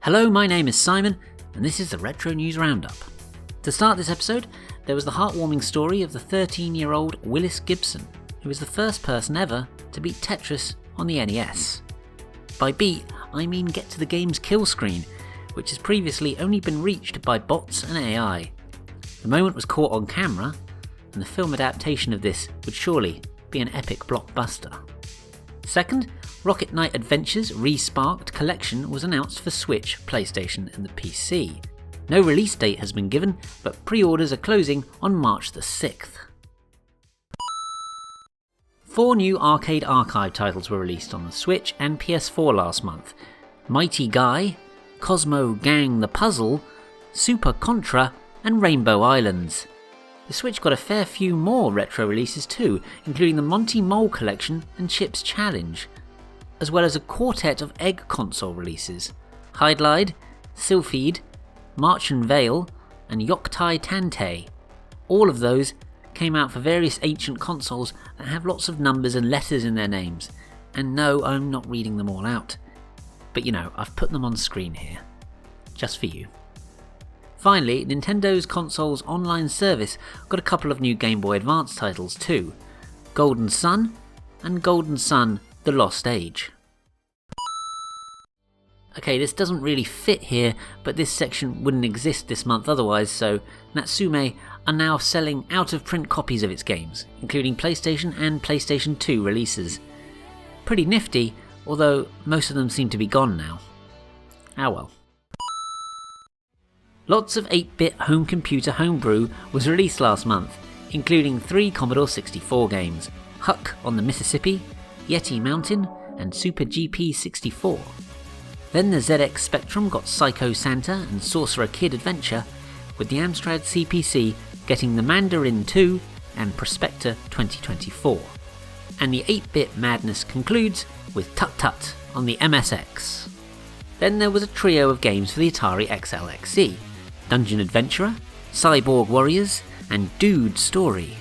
Hello, my name is Simon, and this is the Retro News Roundup. To start this episode, there was the heartwarming story of the 13-year-old Willis Gibson, who was the first person ever to beat Tetris on the NES. By beat, I mean get to the game's kill screen, which has previously only been reached by bots and AI. The moment was caught on camera, and the film adaptation of this would surely be an epic blockbuster. Second, Rocket Knight Adventures Re-Sparked Collection was announced for Switch, PlayStation and the PC. No release date has been given, but pre-orders are closing on March the 6th. 4 new Arcade Archive titles were released on the Switch and PS4 last month. Mighty Guy, Cosmo Gang the Puzzle, Super Contra and Rainbow Islands. The Switch got a fair few more retro releases too, including the Monty Mole Collection and Chips Challenge, as well as a quartet of Egg console releases: Hydlide, Sylphide, March and Vale, and Yoktai Tantei. All of those came out for various ancient consoles that have lots of numbers and letters in their names. And no, I'm not reading them all out. But you know, I've put them on screen here. Just for you. Finally, Nintendo's console's online service got a couple of new Game Boy Advance titles too: Golden Sun and Golden Sun: The Lost Age. Okay, this doesn't really fit here, but this section wouldn't exist this month otherwise, so Natsume are now selling out-of-print copies of its games, including PlayStation and PlayStation 2 releases. Pretty nifty, although most of them seem to be gone now. Ah well. Lots of 8-bit home computer Homebrew was released last month, including 3 Commodore 64 games: Huck on the Mississippi, Yeti Mountain, and Super GP 64. Then the ZX Spectrum got Psyqo Santa and Sorcerer Kid Adventure, with the Amstrad CPC getting the Mandarin 2 and Prospector 2024. And the 8-bit madness concludes with Tut Tut on the MSX. Then there was a trio of games for the Atari XL/XE: Dungeon Adventurer, Cyborg Warriors, and Dude Story.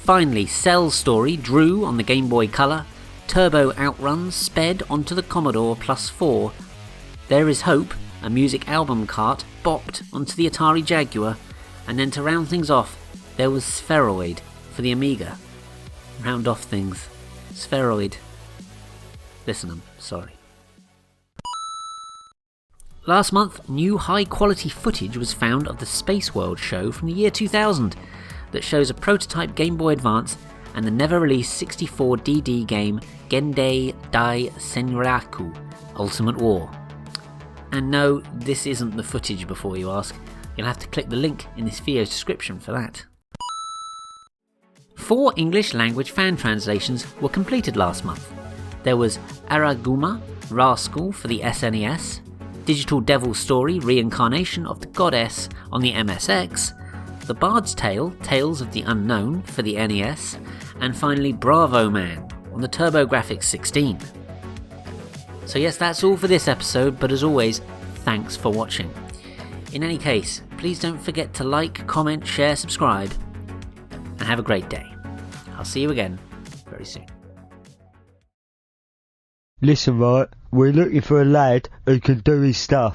Finally, Cell's Story drew on the Game Boy Color, Turbo Outruns sped onto the Commodore Plus 4, There Is Hope, a music album cart, bopped onto the Atari Jaguar, and then to round things off, there was Spheroid for the Amiga. Round off things. Spheroid. Listen, I'm sorry. Last month, new high-quality footage was found of the Spaceworld show from the year 2000 that shows a prototype Game Boy Advance and the never-released 64DD game Gendai Dai Senraku Ultimate War. And no, this isn't the footage before you ask. You'll have to click the link in this video's description for that. 4 English language fan translations were completed last month. There was Araguma Rascal for the SNES, Digital Devil Story Reincarnation of the Goddess on the MSX, The Bard's Tale Tales of the Unknown for the NES, and finally Bravo Man on the TurboGrafx 16. So yes, that's all for this episode, but as always, thanks for watching. In any case, please don't forget to like, comment, share, subscribe, and have a great day. I'll see you again very soon. Listen, right, we're looking for a lad who can do his stuff.